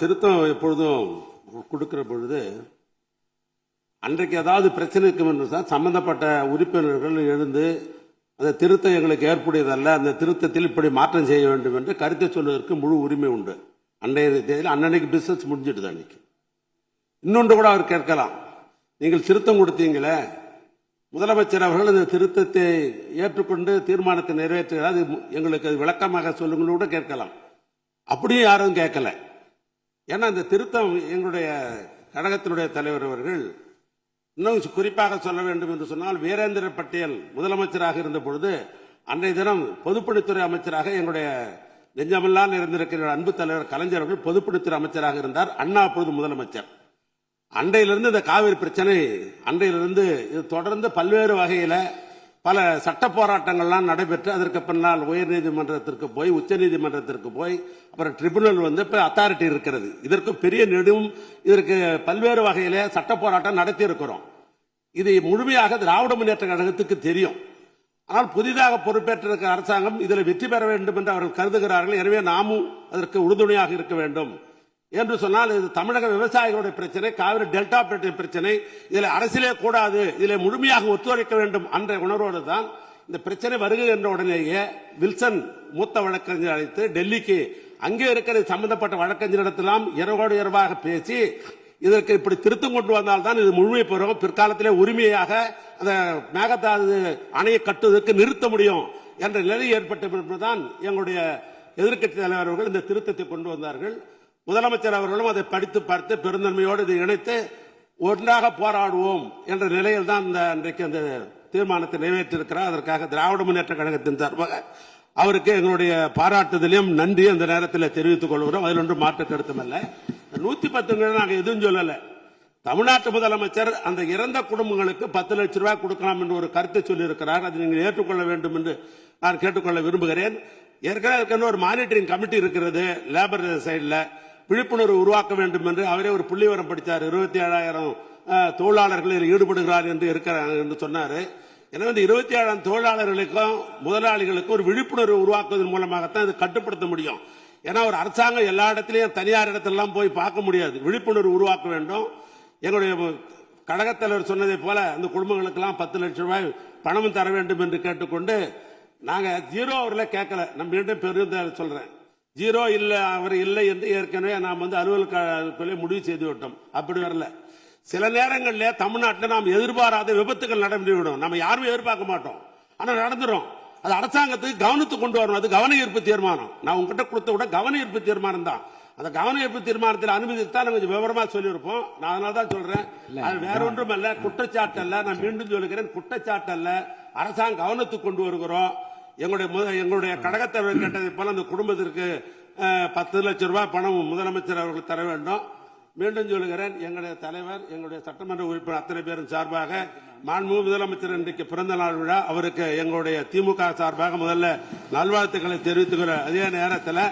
திருத்தம் எப்பொழுதும் கொடுக்கிற பொழுது அன்றைக்கு ஏதாவது பிரச்சனை இருக்கும் என்று சம்பந்தப்பட்ட உறுப்பினர்கள் எழுந்து அந்த திருத்தம் எங்களுக்கு ஏற்புடையதல்ல, அந்த திருத்தத்தில் இப்படி மாற்றம் செய்ய வேண்டும் என்று கருத்தை சொல்வதற்கு முழு உரிமை உண்டு. அன்றைய தேதியில் அன்னைக்கு பிசினஸ் முடிஞ்சிடுது. அன்னைக்கு இன்னொன்று கூட அவர் கேட்கலாம், நீங்கள் திருத்தம் கொடுத்தீங்களே, முதலமைச்சர் அவர்கள் இந்த திருத்தத்தை ஏற்றுக்கொண்டு தீர்மானத்தை நிறைவேற்றுகிறார், அது எங்களுக்கு அது விளக்கமாக சொல்லுங்கள் கூட கேட்கலாம். அப்படியும் யாரும் கேட்கல. ஏன்னா இந்த திருத்தம் எங்களுடைய கழகத்தினுடைய தலைவர் அவர்கள் இன்னும் குறிப்பாக சொல்ல வேண்டும் என்று சொன்னால், வீரேந்திர பட்டேல் முதலமைச்சராக இருந்த பொழுது அன்றைய தினம் பொதுப்பணித்துறை அமைச்சராக எங்களுடைய நெஞ்சமெல்லாம் இருந்திருக்கிற அன்பு தலைவர் கலைஞர் அவர்கள் பொதுப்பணித்துறை அமைச்சராக இருந்தார். அண்ணா அப்பொழுது முதலமைச்சர். அன்றையிலிருந்து இந்த காவிரி பிரச்சனை அன்றையிலிருந்து இது தொடர்ந்து பல்வேறு வகையில பல சட்ட போராட்டங்கள்லாம் நடைபெற்று அதற்கு பின்னால் உயர்நீதிமன்றத்திற்கு போய் உச்சநீதிமன்றத்திற்கு போய் அப்புறம் ட்ரிபுனல் வந்து இப்ப அத்தாரிட்டி இருக்கிறது. இதற்கு பெரிய நெடும் இதற்கு பல்வேறு வகையில சட்ட போராட்டம் நடத்தி இருக்கிறோம். இது முழுமையாக திராவிட முன்னேற்ற கழகத்துக்கு தெரியும். ஆனால் புதிதாக பொறுப்பேற்றிருக்கிற அரசாங்கம் இதில் வெற்றி பெற வேண்டும் என்று அவர்கள் கருதுகிறார்கள். எனவே நாமும் அதற்கு உறுதுணையாக இருக்க வேண்டும் என்று சொன்னால், இது தமிழக விவசாயிகளுடைய பிரச்சனை, காவிரி டெல்டா பிரச்சனை, இதில் அரசியலே கூடாது, இதில் முழுமையாக ஒத்துழைக்க வேண்டும் என்ற உணர்வோடு தான் இந்த பிரச்சனை வருகை என்ற உடனேயே வில்சன் மூத்த வழக்கறிஞர் அழைத்து டெல்லிக்கு அங்கே இருக்கிற சம்பந்தப்பட்ட வழக்கறிஞரிடத்திலாம் இரவோடு இரவாக பேசி இதற்கு இப்படி திருத்தம் கொண்டு வந்தால்தான் இது முழுமை பெறும், பிற்காலத்திலே உரிமையாக அந்த மேகதாது அணையை கட்டுவதற்கு நிறுத்த முடியும் என்ற நிலை ஏற்பட்ட பிறகுதான் எங்களுடைய எதிர்க்கட்சி தலைவர்கள் இந்த திருத்தத்தை கொண்டு வந்தார்கள். முதலமைச்சர் அவர்களும் அதை படித்து பார்த்து பெருந்தன்மையோடு இதை இணைத்து ஒன்றாக போராடுவோம் என்ற நிலையில் தான் அன்றைக்கு அந்த தீர்மானத்தை நிறைவேற்றிருக்கிறார். அதற்காக திராவிட முன்னேற்ற கழகத்தின் சார்பாக அவருக்கு எங்களுடைய பாராட்டுதலையும் நன்றி அந்த நேரத்தில் தெரிவித்துக் கொள்கிறோம். அதில் ஒன்றும் மாற்று கருத்துமல்ல. 110 நாங்கள் எதுவும் சொல்லல. தமிழ்நாட்டு முதலமைச்சர் அந்த இறந்த குடும்பங்களுக்கு 10 லட்சம் ரூபாய் கொடுக்கலாம் என்று ஒரு கருத்தை சொல்லியிருக்கிறார். அதை நீங்கள் ஏற்றுக்கொள்ள வேண்டும் என்று நான் கேட்டுக்கொள்ள விரும்புகிறேன். ஏற்கனவே ஒரு மானிட்டரிங் கமிட்டி இருக்கிறது லேபர் சைடில், விழிப்புணர்வு உருவாக்க வேண்டும் என்று அவரே ஒரு புள்ளிவரம் படித்தார். 27,000 தொழிலாளர்கள் ஈடுபடுகிறார் என்று இருக்கிறார் என்று சொன்னார். எனவே இந்த 27,000 தொழிலாளர்களுக்கும் முதலாளிகளுக்கும் ஒரு விழிப்புணர்வு உருவாக்குவதன் மூலமாகத்தான் இது கட்டுப்படுத்த முடியும். ஏன்னா ஒரு அரசாங்கம் எல்லா இடத்திலையும் தனியார் இடத்திலாம் போய் பார்க்க முடியாது. விழிப்புணர்வு உருவாக்க வேண்டும். எங்களுடைய கழகத் தலைவர் சொன்னதை போல அந்த குடும்பங்களுக்கெல்லாம் 10 லட்சம் ரூபாய் பணமும் தர வேண்டும் என்று கேட்டுக்கொண்டு, நாங்க ஜீரோ அவர்களை கேட்கல. நம்ம மீண்டும் பெரிய சொல்றேன், ஜீரோ இல்ல அவர் இல்லை என்று ஏற்கனவே நாம் அலுவலக முடிவு செய்து விட்டோம். அப்படி வரல. சில நேரங்களில் தமிழ்நாட்டில் நாம் எதிர்பாராத விபத்துகள் நடந்துவிடும். நம்ம யாருமே எதிர்பார்க்க மாட்டோம், ஆனா நடந்துரும். அது அரசாங்கத்துக்கு கவனத்துக்கு கொண்டு வரணும். அது கவன ஈர்ப்பு தீர்மானம். நான் உங்ககிட்ட கொடுத்த விட கவன ஈர்ப்பு தீர்மானம் தான். அந்த கவன ஈர்ப்பு தீர்மானத்தில் அனுமதித்தான் கொஞ்சம் விவரமா சொல்லியிருப்போம். நான் அதனால்தான் சொல்றேன், அது வேற ஒன்றும் அல்ல, குற்றச்சாட்டு அல்ல. நான் மீண்டும் சொல்லுகிறேன், குற்றச்சாட்டு அல்ல. அரசாங்கம் கவனத்துக்கு கொண்டு வருகிறோம். எங்களுடைய கழகத்தலைவர் கேட்டதை போல அந்த குடும்பத்திற்கு 10 லட்சம் ரூபாய் பணம் முதலமைச்சர் அவர்கள் தர வேண்டும். மீண்டும் சொல்லுகிறேன், எங்களுடைய தலைவர், எங்களுடைய சட்டமன்ற உறுப்பினர் அத்தனை பேரும் சார்பாக மாண்புமிகு முதலமைச்சர் இன்றைக்கு பிறந்த நாள் விழா, அவருக்கு எங்களுடைய திமுக சார்பாக முதல்ல நல்வாழ்த்துக்களை தெரிவித்துக்கிற அதே நேரத்தில்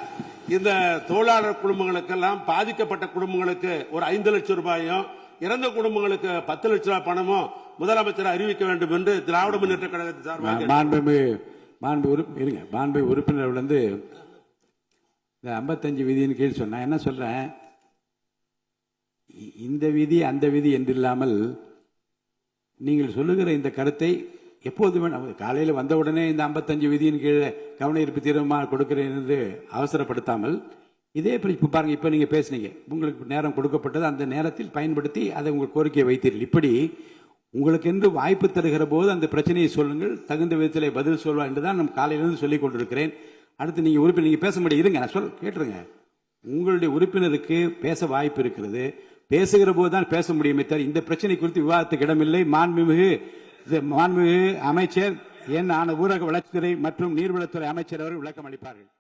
இந்த தொழிலாளர் குடும்பங்களுக்கெல்லாம் பாதிக்கப்பட்ட குடும்பங்களுக்கு ஒரு 5 லட்சம் ரூபாயும், இறந்த குடும்பங்களுக்கு 10 லட்சம் ரூபாய் பணமும் முதலமைச்சர் அறிவிக்க வேண்டும் என்று திராவிட முன்னேற்ற கழகத்தின் சார்பாக மாண்பு உறுப்பினர் வந்து இந்த 55 விதியின் கீழ் சொன்ன என்ன சொல்றேன், இந்த விதி அந்த விதி என்று இல்லாமல் நீங்கள் சொல்லுகிற இந்த கருத்தை எப்போதுமே காலையில் வந்தவுடனே இந்த 55 விதியின் கீழே கவன ஈர்ப்பு தீர்மானம் கொடுக்கிறேன் என்று அவசரப்படுத்தாமல், இதே இப்போ பாருங்க, இப்போ நீங்க பேசுனீங்க, உங்களுக்கு நேரம் கொடுக்கப்பட்டது, அந்த நேரத்தில் பயன்படுத்தி அதை உங்கள் கோரிக்கையை வைத்தீர்கள். இப்படி உங்களுக்கு என்று வாய்ப்பு தருகிற போது அந்த பிரச்சனையை சொல்லுங்கள், தகுந்த விதத்தில் பதில் சொல்வா என்றுதான் நான் காலையிலிருந்து சொல்லிக் கொண்டிருக்கிறேன். அடுத்து நீங்க உறுப்பினர், நீங்க பேச முடியும், இருங்க நான் கேட்டுருங்க. உங்களுடைய உறுப்பினருக்கு பேச வாய்ப்பு இருக்கிறது, பேசுகிற போதுதான் பேச முடியுமே தவிர இந்த பிரச்சனை குறித்து விவாதத்துக்கு இடமில்லை. மாண்புமிகு அமைச்சர் என் ஊரக வளர்ச்சித்துறை மற்றும் நீர்வளத்துறை அமைச்சர் அவர்கள் விளக்கம் அளிப்பார்கள்.